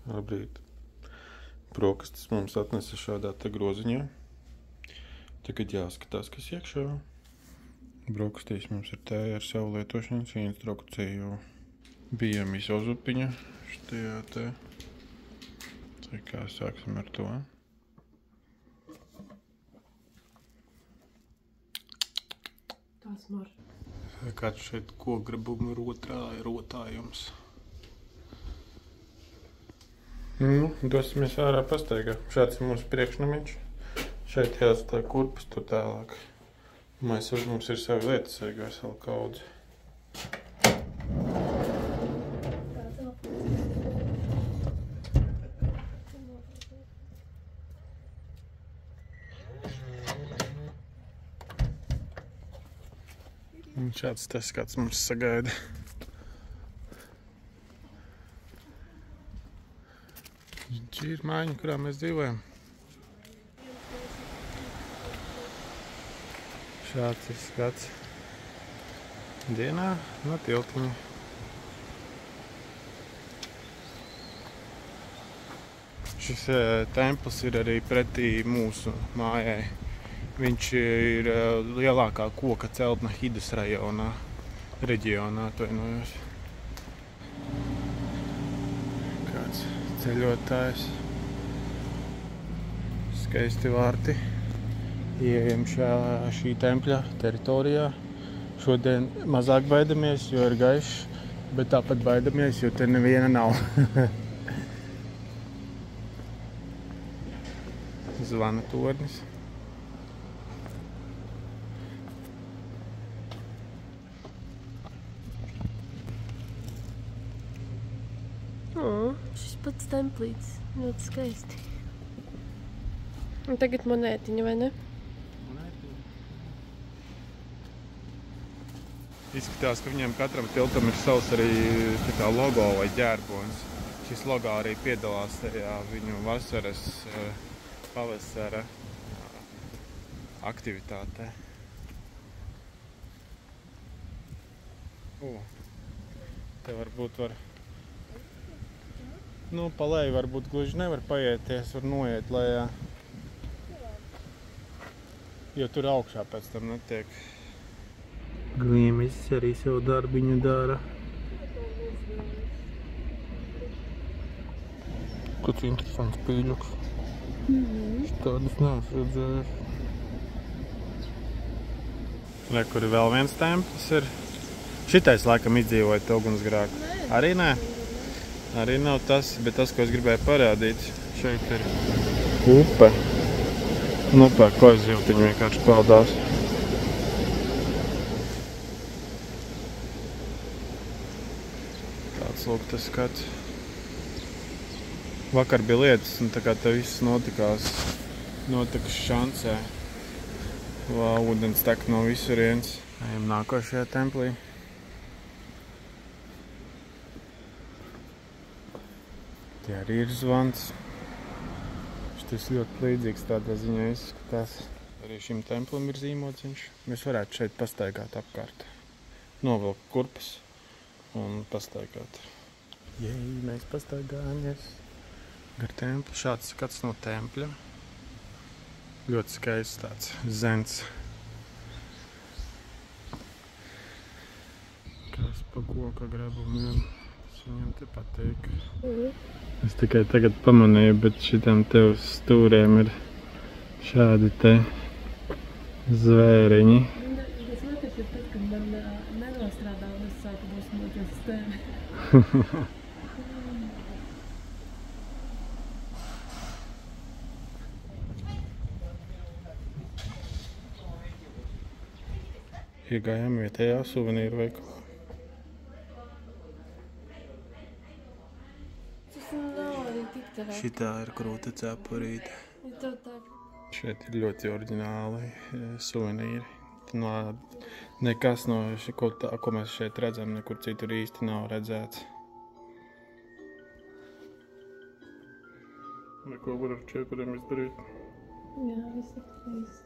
Labrīt. Brokastis mums atnesa šādā te groziņā. Tagad jāskatās, kas iekšā. Brokastīs mums ir tēja ar savu lietošanas instrukciju. Bijām izozupiņa štajā te. Tā kā sāksim ar to. Tās mar. Kāds šeit kograbumu rotājums. Dosimies ārā pastaigā. Šāds ir mūsu priekšnamiņš. Šeit jāatstāj kurpes, tur tālāk. Mājās mums ir savi lietas, sargās vēl kaudzi. Un šāds tas, kāds mums sagaida. Šī ir mājiņa, kurā mēs dzīvojam. Šāds ir skats dienā no tiltiņa. Šis templis ir arī pretī mūsu mājai. Viņš ir lielākā koka celtne Hidus reģionā, atvainojos. Kāds ceļotājs. Skaisti vārti. Ieejam šī tempļa teritorijā. Šodien mazāk baidamies, jo ir gaišs, bet tāpat baidamies, jo te neviena nav. Zvana tornis. Šis pats templīts. Ļoti skaisti. Un tagad monētiņa, vai ne? Monētiņa. Izskatās, ka viņiem katram tiltam ir savs arī logo vai ģērbonis. Šis logo arī piedalās tajā viņu vasaras, pavasara aktivitātē. Te varbūt var... pa leju varbūt gluži nevar paieties, var noiet lejā. Jo tur augšā pēc tam netiek. Gliemis arī savu darbiņu dara. Kāds interesants pīļuks. Šitādus neesmu redzējis. Re, kur ir vēl viens templis ir. Šitais laikam izdzīvoja te ugunsgrēku. Arī nē? Arī nav tas, bet tas, ko es gribēju parādīt, šeit ir upe. Upē koziltiņi vienkārši peldās. Tāds lūk tas skats. Vakar bija lietas, un tā kā te viss notika šancē. Ūdens tek no visurienes. Ejam nākošajā templī. Tie arī ir zvans. Šis ļoti līdzīgs tādā ziņā izskatās. Arī šim templim ir zīmociņš. Mēs varētu šeit pastaigāt apkārt. Novilkt kurpes un pastaigāt. Mēs pastaigājamies gar templi. Šāds skats no tempļa. Ļoti skaists tāds zens. Kas pa koka grebumiem. Viņam te patīk. Es tikai tagad pamanīju, bet šitam te uz stūriem ir šādi te zvēriņi. Tas notiek ir tad, kad man nenostrādā un es sāku dosmoties uz tevi. Iegājām vietējā suvenīru veikalā. Šitā ir krūta cepurīte. Šeit ir ļoti oriģināli suvenīri. Nekas no tā, ko mēs šeit redzam, nekur citur īsti nav redzēts. Vai ko var ar čepuriem izdarīt? Jā, viss.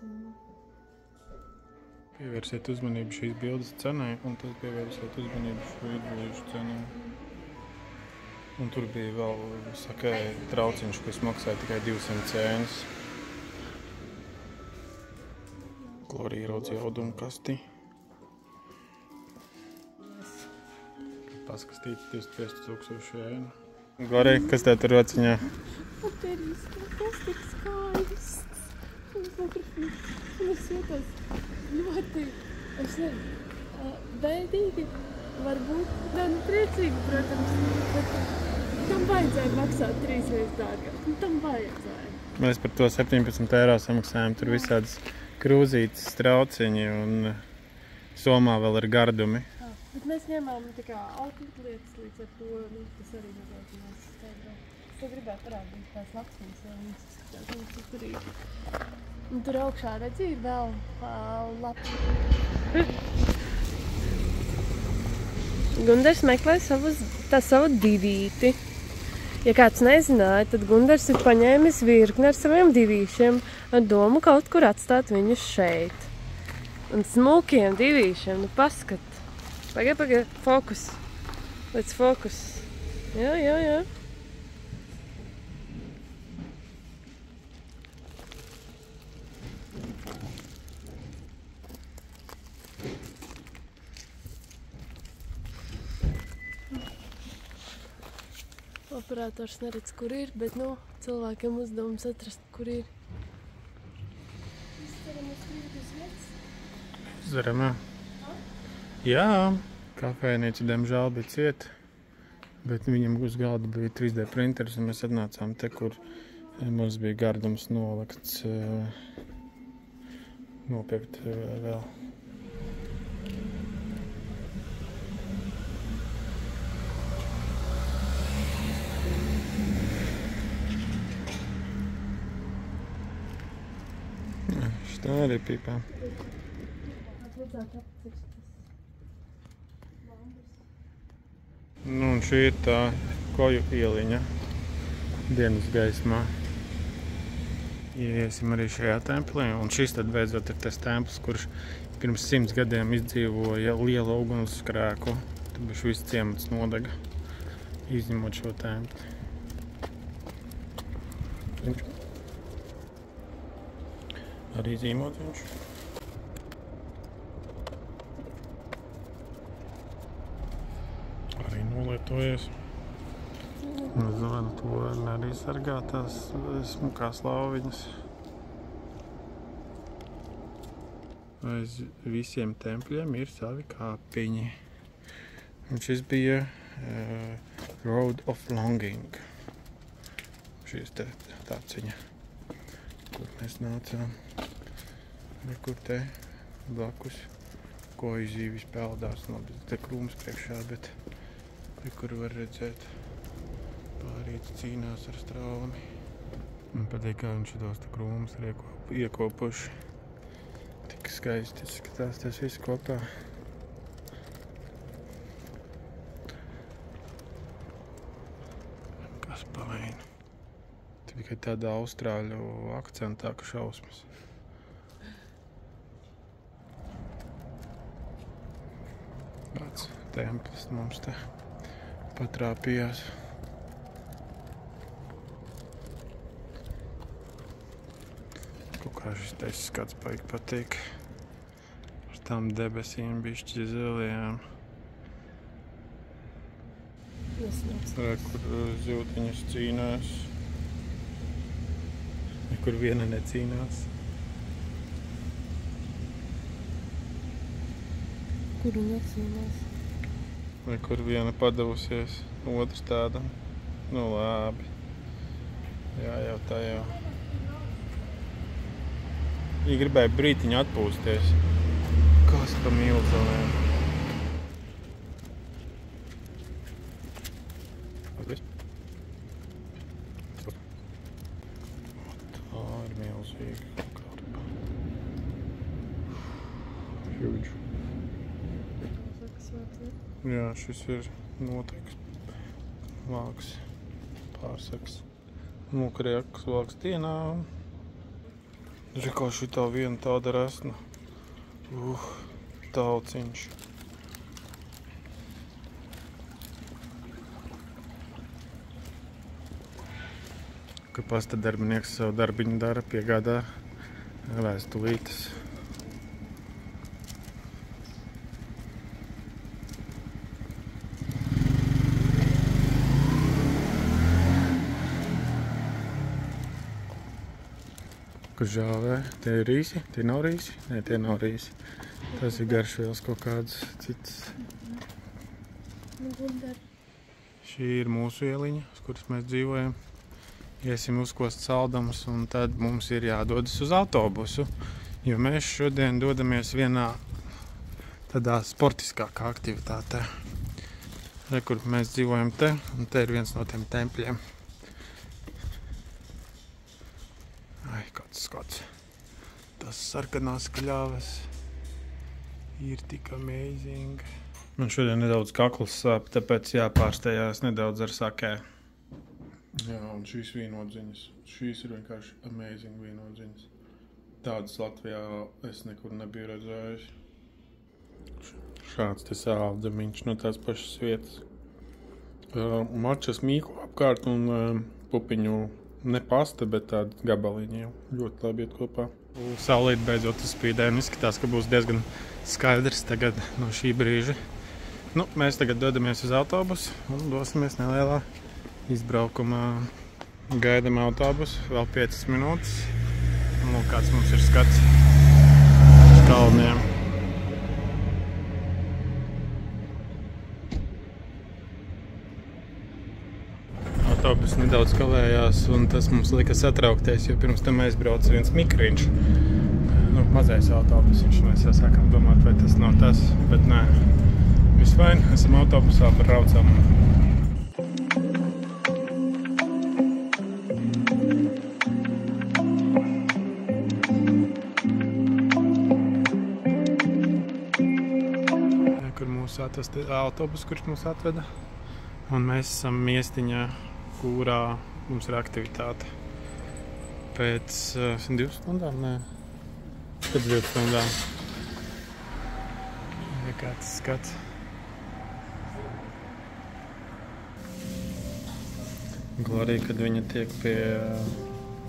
Pievērsiet uzmanību šīs bildes cenai, un tad pievērsiet uzmanību šo izbalīšu cenai. Un tur bija vēl sakai trauciņš, kas maksāja tikai 200 cēnus. Klorīrods jaudumu kasti. Paskastīt 25,000 eiro. Gori, kas tev tur rociņā? Baterijas, tas tik skaists. Un es jūtos ļoti, es nezinu, bēdīgi, varbūt gan priecīgi, protams, bet tam vajadzēja maksāt 3 reizes dārgāk. Tam vajadzēja. Mēs par to 17 eiro samaksājām. Tur visādas krūzītes, trauciņi un somā vēl ir gardumi. Bet mēs ņēmām tā kā outlet lietas līdz ar to, tas arī mazliet mēs strādā. Es to gribētu parādīt tās laksnes, jo viņas izskatās, viņas turīgi. Un tur augšā redzi ir vēl labi. Gundars meklē savu divīti. Ja kāds nezināja, tad Gundars ir paņēmis virkni ar saviem divīšiem ar domu kaut kur atstāt viņus šeit. Un smukiem divīšiem, nu paskat. Pagaid, fokus. Let's focus. Jā. Operators neredz, kur ir, bet, nu, cilvēkiem uzdevums atrast, kur ir. Izceramies krīt uz vietas. Zaramā. Jā, kafejnīca, diemžēl, bija cieta, bet viņam uz galda bija 3D printeris, un mēs atnācām te, kur mums bija gardums nolikts, nopirkt vēl. Šitā arī pīpā. Nu, un šī ir tā koju ieliņa dienas gaismā. Iesim arī šajā templī, un šis tad beidzot ir tas templis, kurš pirms 100 gadiem izdzīvoja lielu ugunsgrēku. Tur bija viss ciemats nodega, izņemot šo templi. Arī zīmotiņš. Nolietojies. Zvan to arī sargā tās smukās lauviņas. Aiz visiem tempļiem ir savi kāpiņi. Un šis bija Road of Longing. Šīs te tāciņa, kur mēs nācām. Kur te blakus koju zīvis peldās. Te krūms priekšā, bet kur var redzēt, pārīts cīnās ar straumi. Man patīk, kā viņš tos te krūmus ir iekopuši. Tik skaisti izskatās tas viss kopā. Kas paveina? Tikai tāda austrāļu akcentā, ka šausmas. Tāds templis mums te patrāpījās. Kaut kā šis teisis kāds patīk. Ar tām debesīm bišķi zilajām. Kur ziltiņas cīnās. Kur viena necīnās. Kuru necīnās? Vai kur viena padavusies, otrs tādam. Nu labi. Jā, jau tā jau. Viņa gribēja brītiņu atpūsties. Kas pa milzonēm? Tā ir milzīga karpa. Huge. Jā, šis ir noteikts vāks, pārsaks. Mūkriekas vāks dienā. Kā šitā viena tāda resna. Tauciņš. ka pasta darbinieks savu darbiņu dara, piegādā vēstulītes. Kur žāvē? Tie ir rīsi? Tie nav rīsi? Nē, tie nav rīsi. Tas ir garšvielas kaut kāds cits. Šī ir mūsu ieliņa, uz kuras mēs dzīvojam. Iesim uzkost saldumus un tad mums ir jādodas uz autobusu, jo mēs šodien dodamies vienā tādā sportiskākā aktivitātē. Re, kur mēs dzīvojam te, un te ir viens no tiem tempļiem. Ai, kāds skats. Tas sarkanās kļāves ir tik amazing. Man šodien nedaudz kakls sāp, tāpēc jāpārstējās nedaudz ar sakē. Jā, un šīs vīnodziņas. Šīs ir vienkārši amazing vīnodziņas. Tādas Latvijā es nekur nebiju redzējis. Šāds te sāldamiņš no tās pašas vietas. Mačas mīklu apkārt un pupiņu ne pasta, bet tādi gabaliņi jau ļoti labi iet kopā. Saulīt beidzot uzspīdē un izskatās, ka būs diezgan skaidrs tagad no šī brīža. Nu, mēs tagad dodamies uz autobusu un dosimies nelielā izbraukumā. Gaidam autobusu, vēl 5 minūtes. Un lūk, kāds mums ir skats uz kalniem. Autobus nedaudz kavējās, un tas mums lika satraukties, jo pirms tam aizbrauca viens mikriņš. Nu, mazais autobusiņš, mēs jau sākam domāt, vai tas nav tas, bet nē. Viss fine, esam autobusā, braucam. Tas autobus, kurš mūs atveda. Un mēs esam miestiņā, kurā mums ir aktivitāte. Pēc 2 stundām? Nē. Pēc 2 stundām. Kāds skats. Glorija, kad viņa tiek pie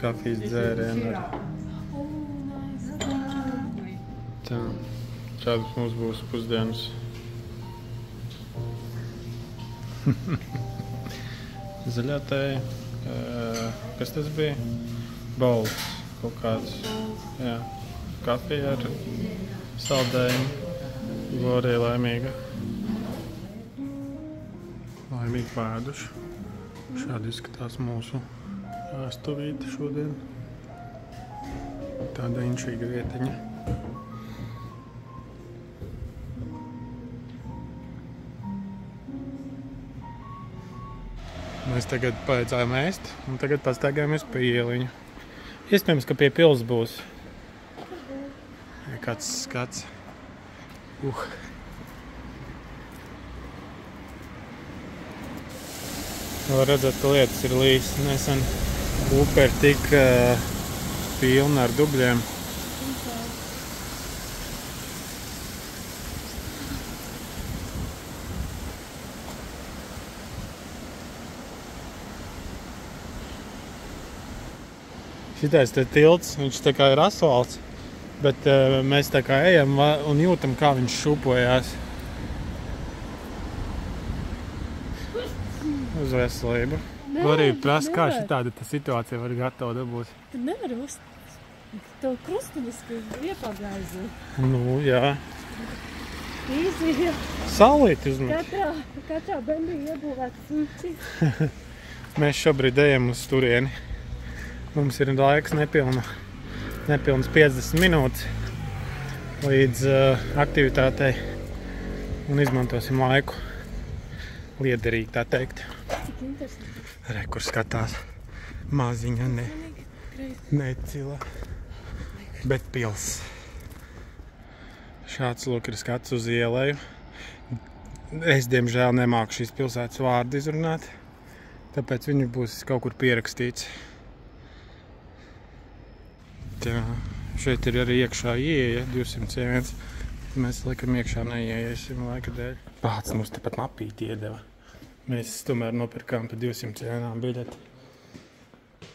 kafijas dzēriena. Tā. Šādas mums būs pusdienas. Zaļā tēja. Kas tas bija? Bowls kaut kāds. Jā. Kafija ar saldējumu. Glorija laimīga. Laimīgi pēduši. Šādi izskatās mūsu ēstuvīte šodien. Tāda inšīga vietiņa. Mēs tagad paiedzājām ēst, un tagad pastaigājamies pie ieliņa. Iespējams, ka pie pils būs. Ja kāds skats. Var redzēt, ka lietas ir līs nesen. Upe ir tik pilna ar dubļiem. Šitais te tilts, viņš tā kā ir asfalts, bet mēs tā kā ejam un jūtam, kā viņš šūpojās. Uz veselību. Arī prasa, kā šitāda situācija var gatava dabūt. Tad nevar tev krustiniski iepagaizi. Nu, jā. Īzija. Saulīt uzmet. Katrā bendī iebūvēt suci. Mēs šobrīd ejam uz turieni. Mums ir laiks nepilns 50 minūtes līdz aktivitātei un izmantosim laiku liederīgi, tā teikt. Cik interesanti. Re, kur skatās maziņa, necila, bet pils. Šāds lūk ir skats uz ieleju. Es, diemžēl, nemāku šīs pilsētas vārdu izrunāt, tāpēc viņi būs kaut kur pierakstīts. Jā, šeit ir arī iekšā ieeja, 201. Mēs laikam iekšā neieiesim laika dēļ. Pāc mums tepat mapīti iedeva. Mēs tomēr nopirkām pa 200 cienām biļeti.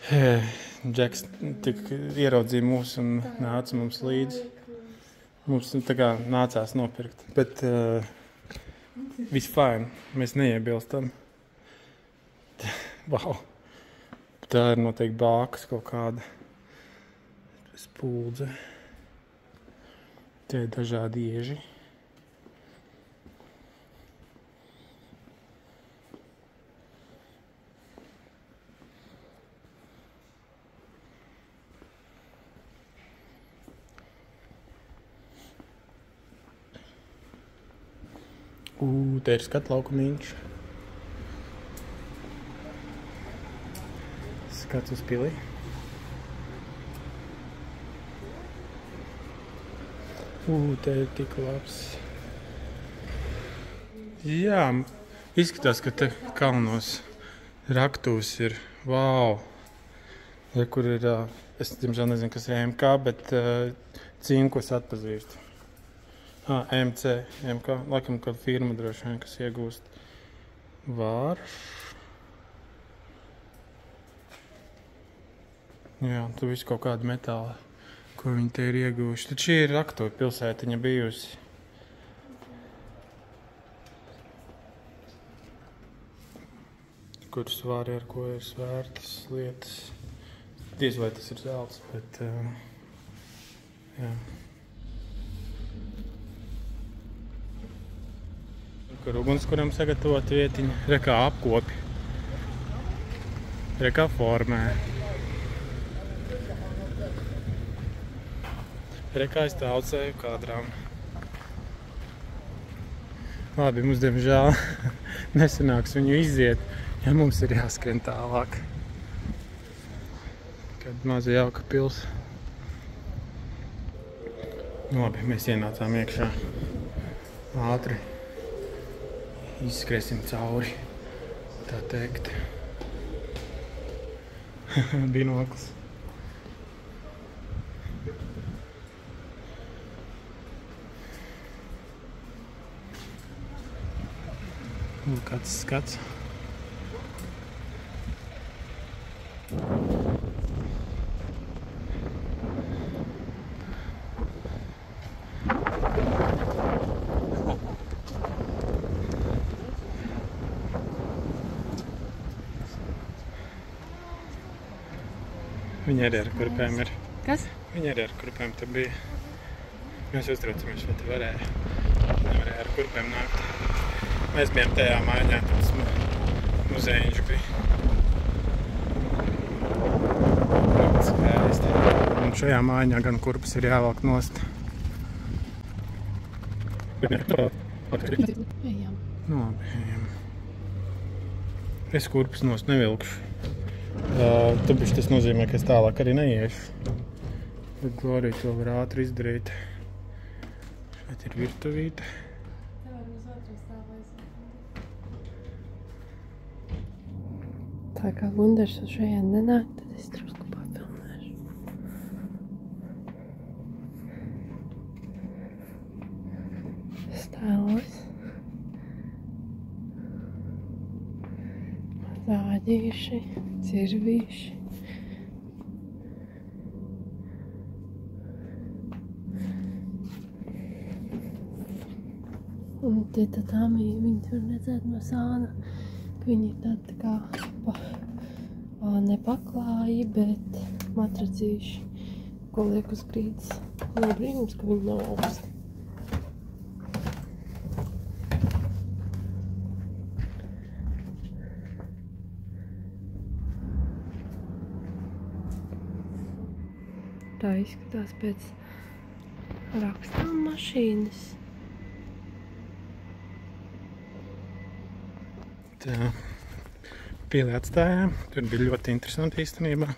Džeks tik ieraudzīja mūs un nāca mums līdzi. Mums tā kā nācās nopirkt, bet viss fine, mēs neiebilstam. Wow. Tā ir noteikti bākas kaut kāda spuldze. Tie ir dažādi ieži. Te ir skatlaukumiņš. Skats uz pili. Te ir tik labs. Jā, izskatās, ka te kalnos raktūs ir. Wow! Ja, kur ir, es diemžēl nezinu, kas ir MK, bet cinku es atpazīstu. MC, MK, laikam kāda firma droši vien, kas iegūst vārš. Jā, tu visu kaut kādu metālu, ko viņi te ir iegūši. Tad šī ir Raktuve pilsētiņa bijusi. Kur svāri ar ko ir svērtas lietas. Diez vai tas ir zelts, bet jā. Kur ugunskuram sagatavot vietiņu. Rekā apkopi. Rekā formē. Rekā es taucēju kādrām. Labi, mums diemžēl nesanāks viņu iziet, ja mums ir jāskrien tālāk. Kad maza jauka pils. Labi, mēs ienācām iekšā. Ātri. Izskriesim cauri, tā teikt. Binoklis. Kāds skats. Viņa arī ar kurpēm ir. Kas? Viņa arī ar kurpēm te bija. Mēs uztraucamies, vai te varēja. Nevarēja ar kurpēm nākt. Mēs bijām tajā mājā, tāds muzejiņš bija. Skaisti. Un šajā mājā gan kurpes ir jāvelk nost. Ejam. Nu, labi, ejam. Es kurpes nost nevilkšu. Tāpēc tas nozīmē, ka es tālāk arī neiešu. Bet Glorija to var ātri izdarīt. Šeit ir virtuvīte. Tā kā Gundars uz šajien nenāk, tad es drusku papilnēšu. Stālos. Zāģīši, cirvīši. Un tie tatāmī, viņi tur redzēt no sāna, ka viņi ir tādi kā nepaklāji, bet matracīši, ko liek uz grīdas. Nav brīnums, ka viņi nav augsti. Tā izskatās pēc rakstām mašīnas. Tā, pili atstājām. Tur bija ļoti interesanti īstenībā.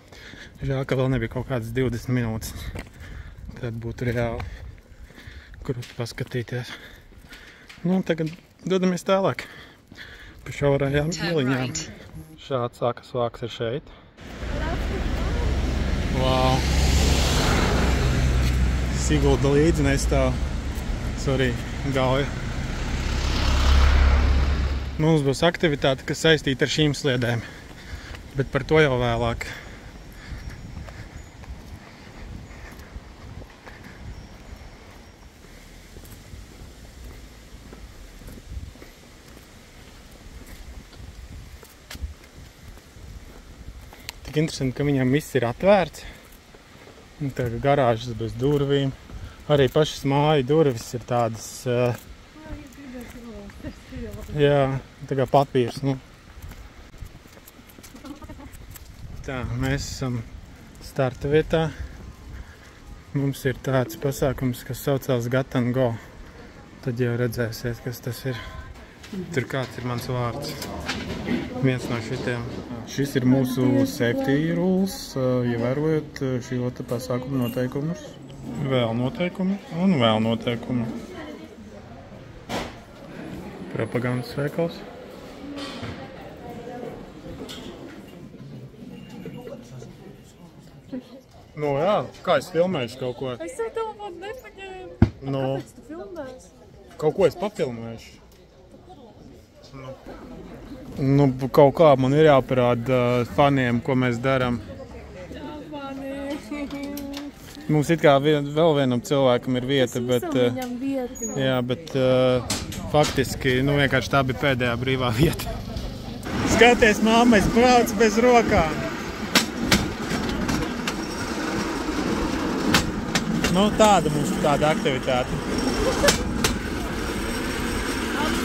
Žēl, ka vēl nebija kaut kādas 20 minūtes. Tad būtu reāli grūti paskatīties. Nu, un tagad dodamies tālāk. Pa šaurajām ieliņām. Šāds sākas vāks ir šeit. Wow! Sigulda līdzi nestāv. Sorry, gauja. Mums būs aktivitāte, kas saistīta ar šīm sliedēm. Bet par to jau vēlāk. tik interesanti, ka viņam viss ir atvērts. Un tā kā garāžas bez durvīm. Arī pašas māju durvis ir tādas, jā, tā kā papīrs, nu. Tā, mēs esam starta vietā. Mums ir tāds pasākums, kas saucās Got and Go. Tad jau redzēsiet, kas tas ir. Tur kāds ir mans vārds. Viens no šitiem. Šis ir mūsu safety rules, ievērojot šo pasākumu noteikumus. Vēl noteikumi un vēl noteikumi. Propagandas veikals. Nu jā, kā es filmēšu kaut ko? Es tev telefonu nepaņēmu. Nu, Kāpēc tu filmēsi? kaut ko es papilmēšu. Nu, kaut kā man ir jāparāda faniem, ko mēs darām. Jā, fani. Mums it kā vēl vienam cilvēkam ir vieta, bet, Viņam vieta. jā, bet faktiski, nu vienkārši tā bija pēdējā brīvā vieta. Skaties, mamma, es braucu bez rokām. Nu, tāda mums tāda aktivitāte.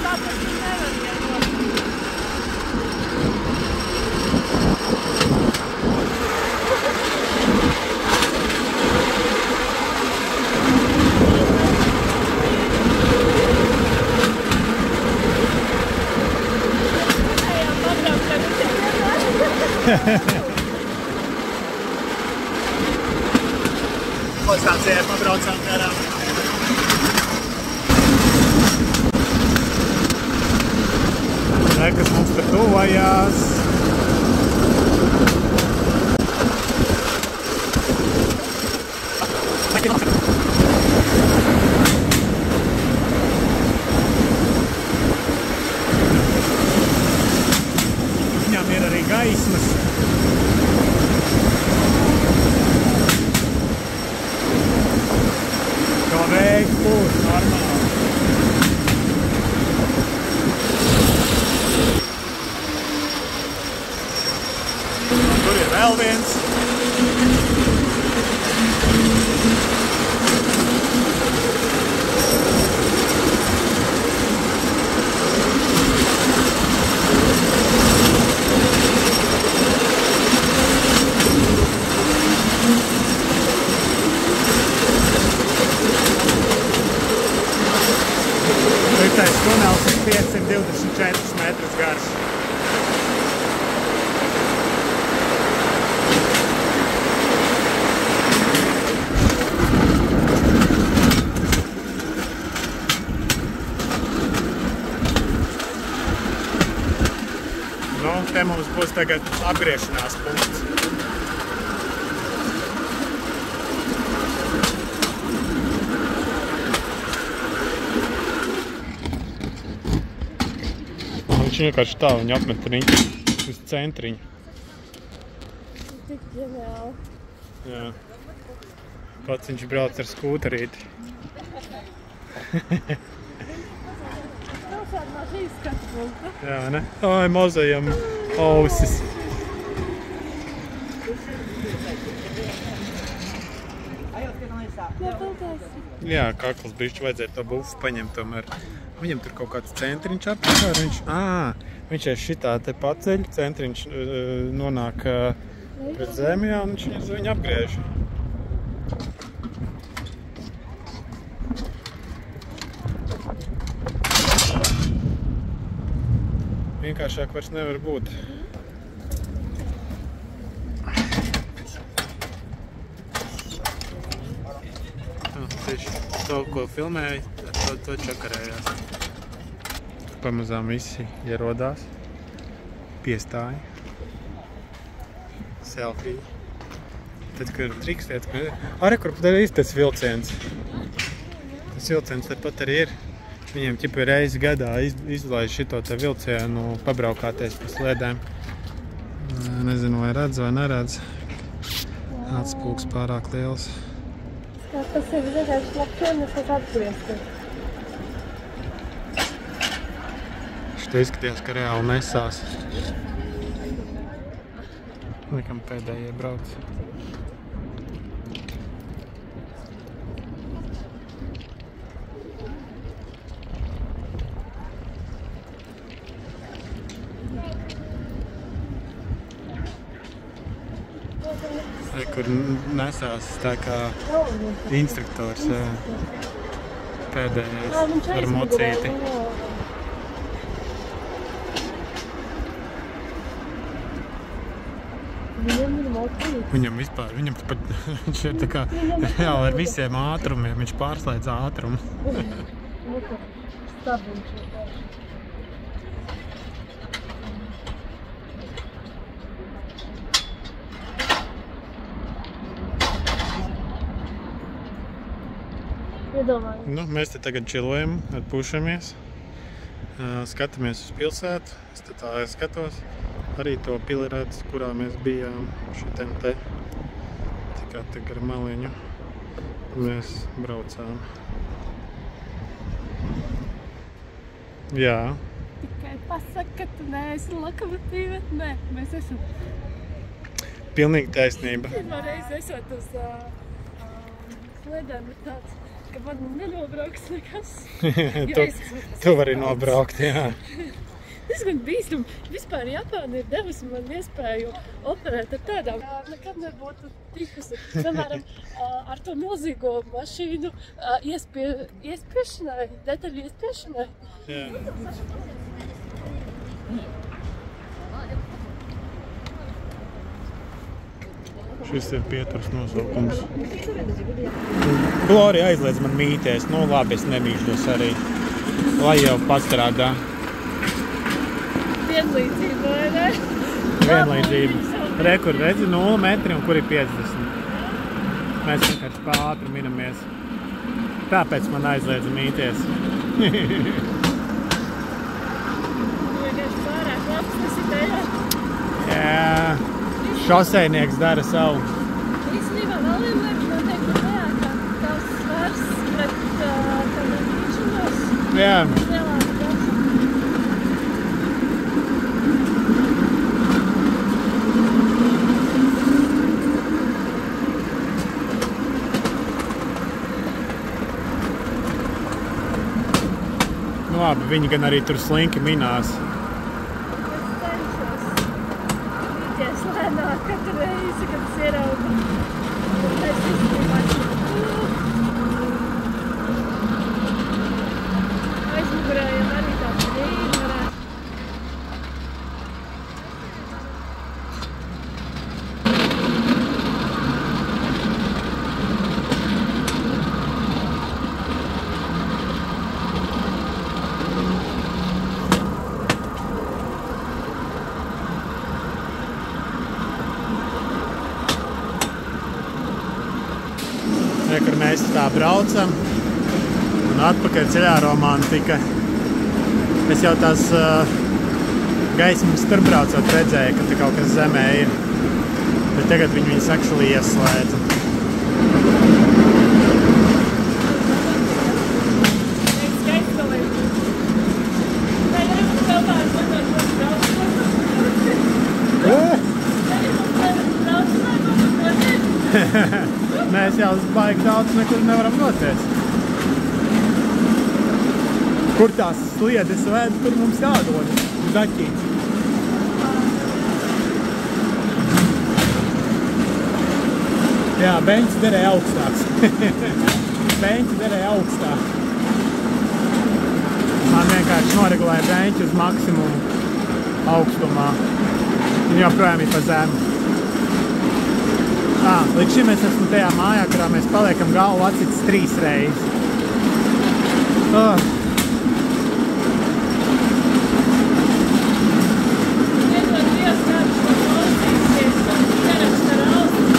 Tāpēc tu nevar iet. Stācijā pabraucām garām. Kas mums tur tuvajās. Viņām ir arī gaismas. Kā veikt būs normāli. Tur ir vēl viens. Liktais tunels ir 524 metrus garš. Nu, te mums būs tagad apgriešanās punkts. Viņš vienkārši tā, viņa apmet riņķi uz centriņu. Tik ģeniāli. Jā. Pats viņš brauc ar skūterīti. Nav šāda mažīga skatu punkta. Jā, ne? Ai, mazajam ausis. Jā, kakls bišķi vajadzēja to bufu paņemt tomēr. Viņam tur kaut kāds centriņš apakšā, viņš ir šitā te paceļ, centriņš nonāk pret zemi, un viņš viņu apgriež. Vienkāršāk vairs nevar būt. Tieši to, ko filmēja, to čakarējās. Pamazām visi ierodās, piestāja, selfie. Tad, kad triks liet, arī kur pat arī tas vilciens. Tas vilciens pat arī ir. Viņiem ķipa reizi gadā izlaiž šito te vilcienu pabraukāties pa sliedēm. Nezinu, vai redz vai neredz. Atspūks pārāk liels. Tas ir vienkārši labs, kas atgriezties. Šitā izskatījās, ka reāli nesās. Likam pēdējie brauc. Kur nesās tā kā instruktors pēdējais ar mocīti. Viņam vispār, viņam pat, viņš ir tā kā, jā, ar visiem ātrumiem, viņš pārslēdz ātrumu. Nu, mēs te tagad čilojam, atpūšamies, skatāmies uz pilsētu. Es te tā skatos, arī to pili redz, kurā mēs bijām šitiem te. Tikā te gar maliņu mēs braucām. Jā. Tikai pasaka, ka tu neesi lokomotīva. Nē, mēs esam. Pilnīgi taisnība. Pirmoreiz esot uz sliedēm ir tāds, ka man nenobrauks nekas. Tu vari nobraukt, jā. Tas gan bīstam. Vispār Japāna ir devusi man iespēju operēt ar tādām, nekad nebūtu tikusi. Piemēram, ar to milzīgo mašīnu iespiešanai, detaļu iespiešanai. Jā. Šis ir pieturas nosaukums. Glorija aizliedz man mīties. Nu labi, es nemīšos arī. Lai jau pastrādā. Vienlīdzība, vai ne? Vienlīdzība. Re, kur redzi 0 metri un kur ir 50. Mēs vienkārši pa ātru minamies. Tāpēc man aizliedz mīties. Vienkārši pārāk labs nesitējā. Jā. Šosejnieks dara savu. Īstenībā vēl vienlaikus noteikti tajā, ka tavs svars pret tādām mīšanos Jā. lielāka prasa. Nu labi, viņi gan arī tur slinki minās. Lēnāk katru reizi, kad es ieraugu. Es izdomāju. Aizmugurējiem arī tāds rīni varētu. Kur mēs tā braucam un atpakaļ ceļā romantika. Es jau tās gaismas tur braucot redzēju, ka te kaut kas zemē ir. Bet tagad viņas actually ieslēdza. Mēs jau baigi daudz nekur nevaram doties. Kur tās sliedes ved, tur mums jādod. Zaķīts. Jā, beņķis derēja augstāks. Beņķis derēja augstāk. Man vienkārši noregulēja beņķi uz maksimumu augstumā. Viņi joprojām ir pa zemu. Līdz šim es esmu tajā mājā, kurā mēs paliekam galvu atsits 3 reizes. Iedod Dievs kādus man klausīsies, un ierakst ar ausis.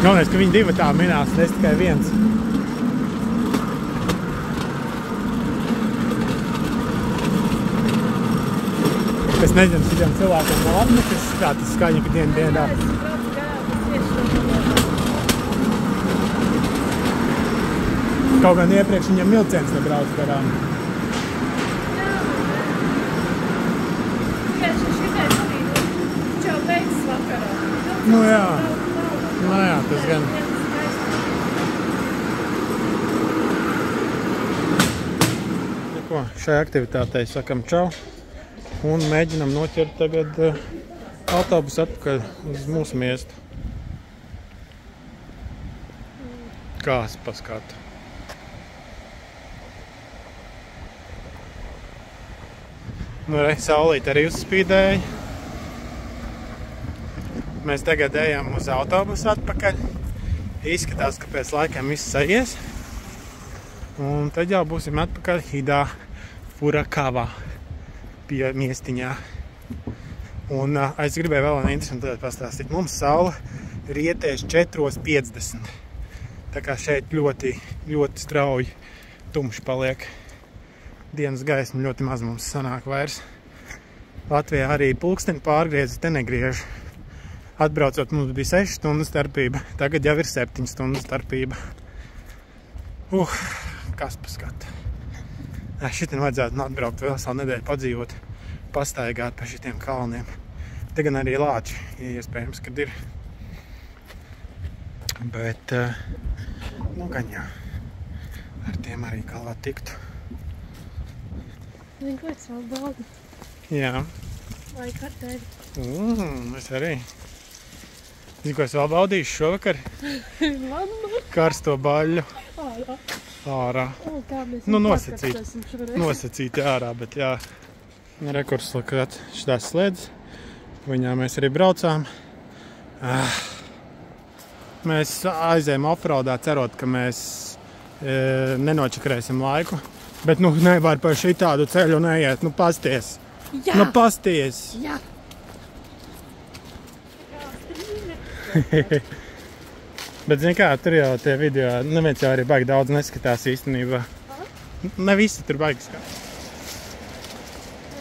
Galvenais, ka viņi divi tā minās, es tikai viens. Es nezinu, citiem cilvēkiem nav apmetis, kā tas skaņa, ka dienā. Kaut gan iepriekš viņam vilciens nebrauc garām. Nu jā, tas gan. Neko, šai aktivitātei sakam čau un mēģinam noķert tagad autobusu atpakaļ uz mūsu miestu. Kās paskata. Nu, saulīt arī uzspīdēja. Mēs tagad ejam uz autobusu atpakaļ. Izskatās, ka pēc laikam viss aizies. Un tad jau būsim atpakaļ Hidā Furakavā pie miestiņā. Un es gribēju vēl interesanti pastāstīt. Mums saule rietēs 4:50. Tā kā šeit ļoti, ļoti strauji tumši paliek. Dienas gaisma ļoti maz mums sanāk vairs. Latvijā arī pulksteni pārgriezis, te negriež. Atbraucot mums bija 6 stundu starpība, tagad jau ir 7 stundu starpība. Kas paskata. Šitien vajadzētu atbraukt vēl savu nedēļu padzīvot, pastaigāt pa šitiem kalniem. Te gan arī lāči, iespējams, kad ir. Bet, nu gan jā, ar tiem arī kalvā tiktu. Zini, ko es vēl baudu? Jā. Vai kartēļi? Es arī. Zini, ko es vēl baudīšu šovakar? Mamma. Karsto baļu. Ārā. Kā mēs nosacīti ārā, bet jā. Rekurs likāt šitās slēdzes. Viņā mēs arī braucām. Mēs aizējām offroadā cerot, ka mēs nenočakrēsim laiku. Bet, nevar par šitādu ceļu neiet. Pasties. Jā. Pasties. Jā. Bet, zini kā, tur jau tie video, neviens jau arī baigi daudz neskatās īstenībā. Ne visi tur baigi skatās.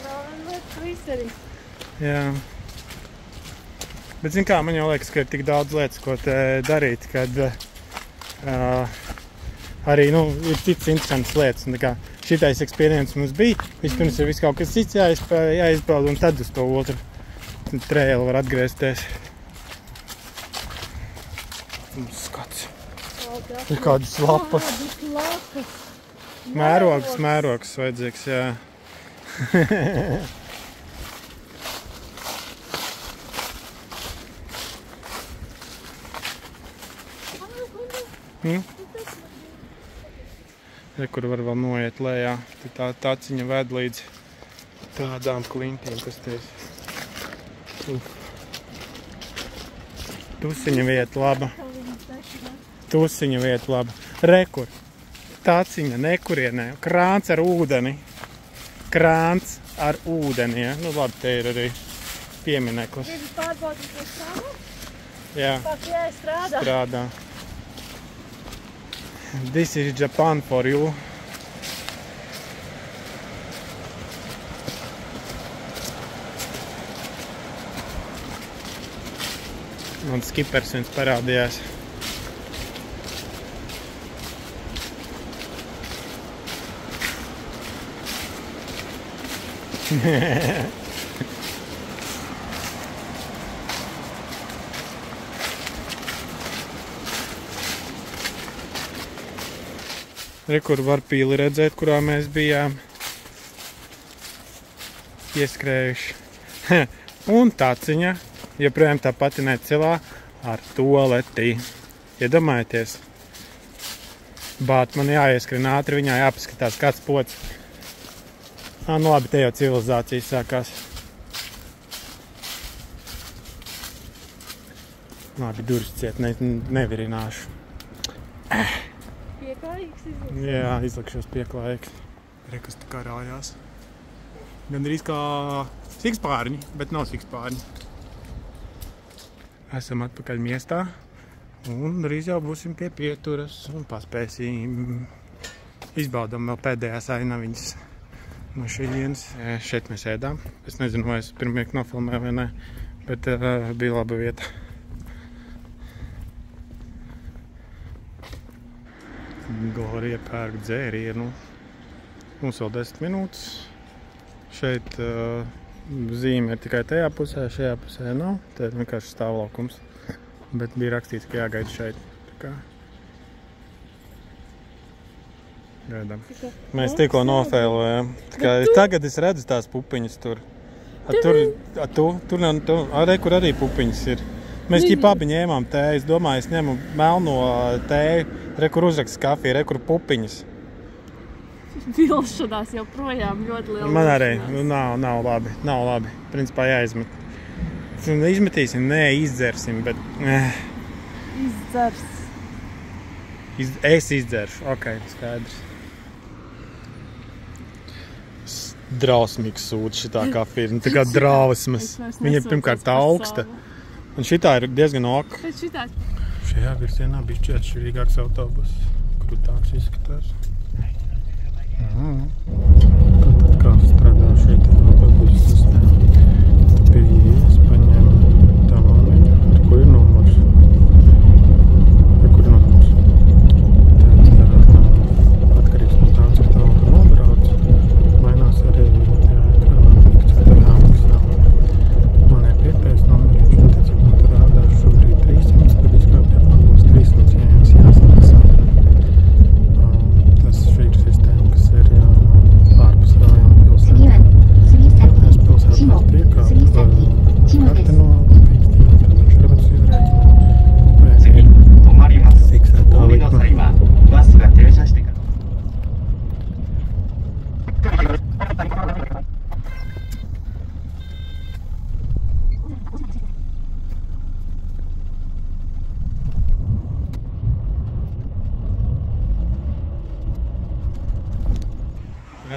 Vēl lieta, ko izdarīt. Jā. Bet, zini kā, man jau liekas, ka ir tik daudz lietas, ko te darīt, kad arī, ir citas interesantas lietas. Un tā kā šitais experience mums bija, vispirms ir viss kaut kas cits jāizbauda, un tad uz to otru trailu var atgriezties. Skats. Ir kādas lapas. Mērogs vajadzīgs, jā. Kur var vēl noiet lejā. Tā taciņa ved līdz tādām klintīm, kas te ir. Tusiņa vieta laba. Tusiņa vieta laba. Rekur. Taciņa nekurienē. Krāns ar ūdeni. Krāns ar ūdeni, ja? Labi, te ir arī piemineklis. Gribu pārbaudīt, ko strādā? Jā. Tāds jāstrādā. Strādā. This is Japan for you. Un skipers viens parādījās. Kur var pīli redzēt, kurā mēs bijām ieskrējuši. Un taciņa, joprojām tā pati necilā ar toaleti. Iedomājieties. Bāt man jāieskrien ātri, viņā jāpaskatās kāds pods. Labi, te jau civilizācijas sākās. Labi, durvis ciet, nevirināšu. Pieklājīgs izlikšos? Jā, izlikšos pieklājīgs. Rekas tā kā rājās. Gandrīz kā sikspārņi, bet nav sikspārņi. Esam atpakaļ miestā. Un drīz jau būsim pie pieturas un paspēsim. Izbaudam vēl pēdējās ainaviņas no šīs. Šeit mēs ēdām. Es nezinu, vai es pirmie nofilmēju vai ne, bet bija laba vieta. Glorija pērk dzērienu. Mums vēl 10 minūtes. Šeit zīme ir tikai tajā pusē, šajā pusē nav. Te ir vienkārši stāvlaukums. Bet bija rakstīts, ka jāgaida šeit. Tā kā gaidām. Mēs tikko nofēlējām. Tagad es redzu tās pupiņas tur. Tur kur arī pupiņas ir. Mēs ķip abi ņēmām tēju. Es domāju, es ņemu melno tēju. Kur uzraksts kafija, kur pupiņas. Vilšanās jau projām ļoti liela. Man arī. Nav labi. Nav labi. Principā jāizmet. Izmetīsim, izdzersim, bet... Izdzers. Es izdzeršu. Ok, skaidrs. Drausmīgs sūds šitā kafija. Tā kā drausmas. Viņa ir pirmkārt augsta. Un šitā ir diezgan ok. Šajā virzienā bišķi atšķirīgāks autobus. Krutāks izskatās. Tad kā strādā šeit autobus sistēma. Tad bija ies, paņem taloni. Ar kur ir numurs? Tad atkarīgs no tā, cik tālu tu nobrauc. Mainās arī tajā ekrānā, cik tev jāmaksā. Man ir piepēc numuriņš, tad cik man tur rādās šobrīd 300, tad izkāpjāt man būs 300 jēns jāsamaksā. Tas šī ir sistēma, kas ir ārpus raujām pilsētā. Es pilsētās piekāpu karti no Pīkstiņa, tad viņš rodas jārēķina. Vai ir fiksētā likma.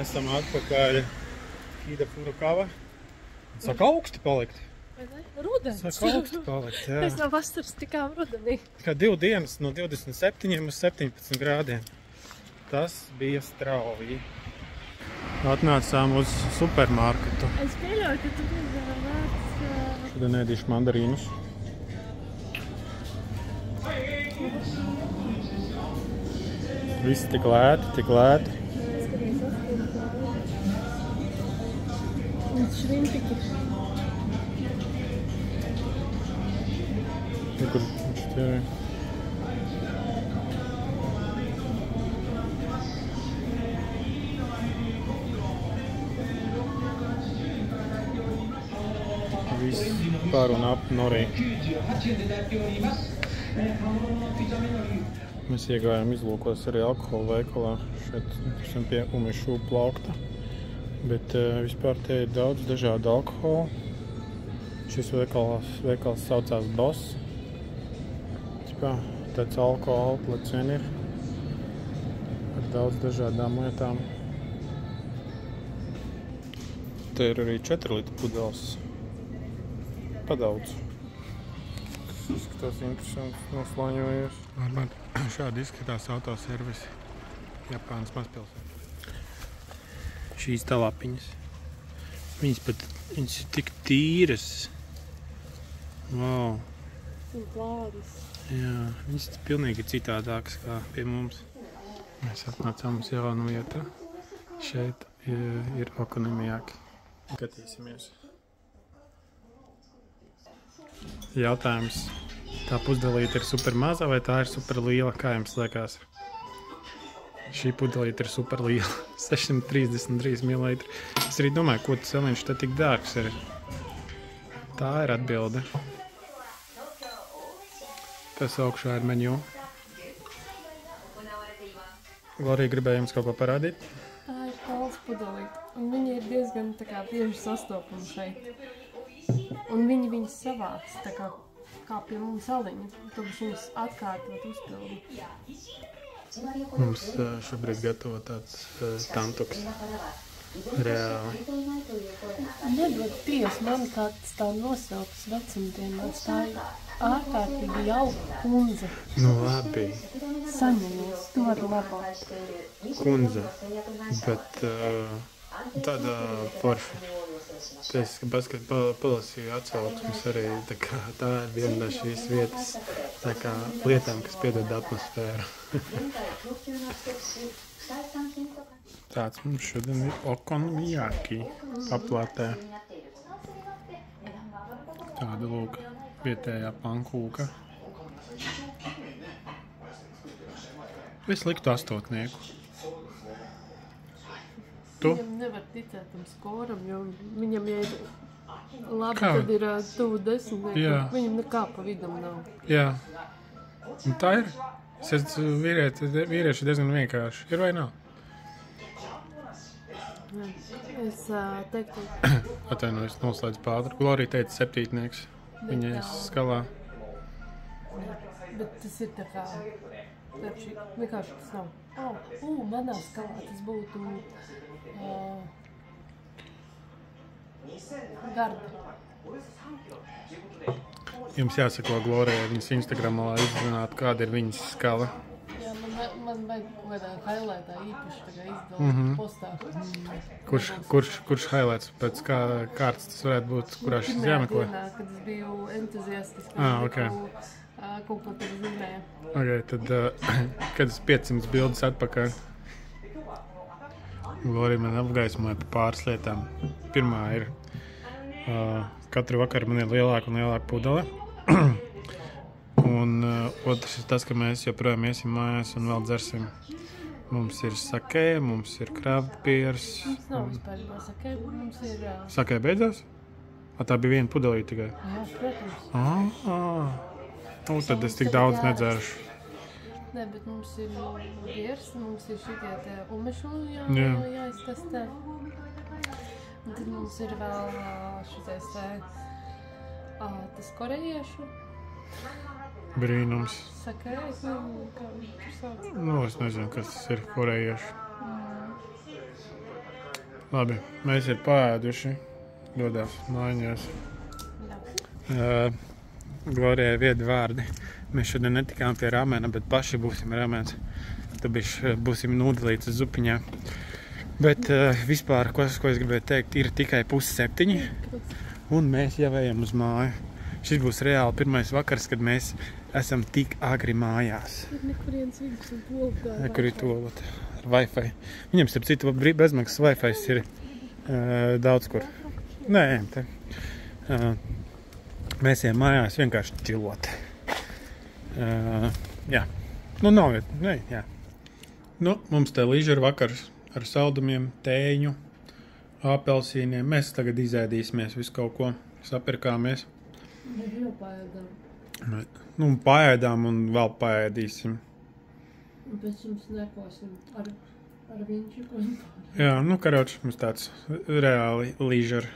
Esam atpakaļ Kīda Furukava. Saka augsti palikt. Rudens. Saka augsti palikt, jā. Mēs no vasaras tikām rudenī. Kā 2 dienas no 27 uz 17 grādiem. Tas bija strauji. Atnācām uz supermarketu. Es pieļauju, ka tu bija vērts... Šodien ēdīšu mandarīnus. Visi tik lēti, tik lēti. Un šrimpiki. Kur šķieri. Viss pār un ap norī. Mēs iegājām izlūkos arī alkohola veikalā. Šeit esam pie Umišu plaukta. Bet vispār te ir daudz dažādu alkoholu. Šis veikals saucās Boss. Tāds alkohola outlets vien ir. Ar daudz dažādām lietām. Te ir arī 4 litru pudeles. Padaudz. Izskatās interesants, noslāņojies. Šādi izskatās autoservisi Japānas mazpilsētā. Šīs talapiņas. Viņas ir tik tīras. Wow. Un plādas. Jā, viņas ir pilnīgi citādākas kā pie mums. Mēs atnācām uz jaunu vietā. Šeit ir okonomijāki. Skatīsimies. Jautājums. Tā pusdelīte ir super maza vai tā ir super liela, kā jums liekas? Šī pudelīte ir super liela, 633 ml. Es arī domāju, ko tas viņš te tik dārgs ir. Tā ir atbilde. Kas augšā ir menu? Glorija gribēja jums kaut ko parādīt? Tā ir kolas pudelīte. Un viņi ir diezgan tā kā bieži sastopami šeit. Un viņi viņas savāc, tā kā pie mums aliņa. Tad viņas atkārtot uzpildi. Mums šobrīd gatavo tāds tantuks. Reāli. Nebūtu Dievs, man tāds tā nosaukas vecumdienās, tā ir ārkārtīgi jauka kundze. Nu labi. Saņemies, to ar labāk. Kundze. Bet tāda forša. Es, kad palasīju atsauksmes arī, tā ir viena no šīs vietas lietām, kas piedod atmosfēru. Tāds mums šodien ir okonomiyaki paplātē. Tāda lūk vietējā pankūka. Es liktu 8. Tu? Viņam nevar ticēt tam skoram, jo viņam, ja ir labi, Kā? tad ir tuvu 10. Jā. Viņam nekā pa vidam nav. Jā. Un tā ir. Es esmu vīrieši diezgan vienkārši. Ir vai nav? Es teiktu, Atvainojos, noslēdz pātru. Glorija teica 7. Viņai skalā. bet tas ir tā kā, vienkārši tas nav. Manā skalā tas būtu garda. Jums jāsako Glorijai viņas Instagramā, lai uzzinātu, kāda ir viņas skala. Jā, man vajag kaut kādā highlightā īpaši izdalīt postā. Kurš highlights pēc kārtas tas varētu būt, kurā šis jāmeklē? Dienā, kad es biju entuziastisks, Ok. kaut ko tur zīmēju. Ok, tad, kad es 500 bildes atpakaļ, Glorija man apgaismoja par pāris lietām. Pirmā ir, katru vakaru man ir lielāka un lielāka pudele. Un otrs ir tas, ka mēs joprojām iesim mājās un vēl dzersim. Mums ir sakē, mums ir krāvpieris. Mums nav vispār sakē, mums ir... Sakē beidzās? Tā bija viena pudelīte tikai. Jā, protams. Nu, tad es tik daudz nedzēršu. Nē, bet mums ir biers, mums ir šitie te umešu jāiztestē. Un tad mums ir vēl šitais te, tas korejiešu. Brīnums. Sakē, es nezinu, kā viņš sauc. Nu, es nezinu, kas tas ir korejieši. Labi, mēs ir paēduši. Dodās mājās. Glorijai viedi vārdi. Mēs šodien netikām pie ramena, bet paši būsim ramens. Tad būsim nūdelītas zupiņā. Bet vispār, ko es gribēju teikt, ir tikai 6:30 un mēs jau ejam uz māju. Šis būs reāli pirmais vakars, kad mēs esam tik agri mājās. Nekurienes vidus un tolotā. Kur ir tolota ar Wi-Fi. Viņam, starp citu, bezmaksas Wi-Fi ir daudz kur. Nē, te. Mēs ejam mājās vienkārši čilot. Jā. Nu, nav, ne, jā. Nu, mums te leisure vakars ar saldumiem, tēņu, apelsīniem. Mēs tagad izēdīsimies visu kaut ko, sapirkāmies. Mēs jau paēdām. Nu, paēdām un vēl paēdīsim. Un pēc jums nekosim ar viņš, ko viņš pār. Jā, nu, karoči, mums tāds reāli leisure.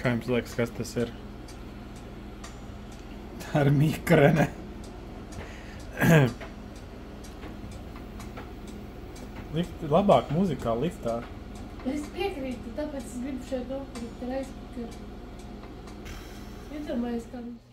Kā jums liekas, kas tas ir? Tā ir mikrene. Labāk muzikā liftā. Es piekrītu, tāpēc es gribu šeit nopirkt ar aizpakaļ. Iedomājies, kā mums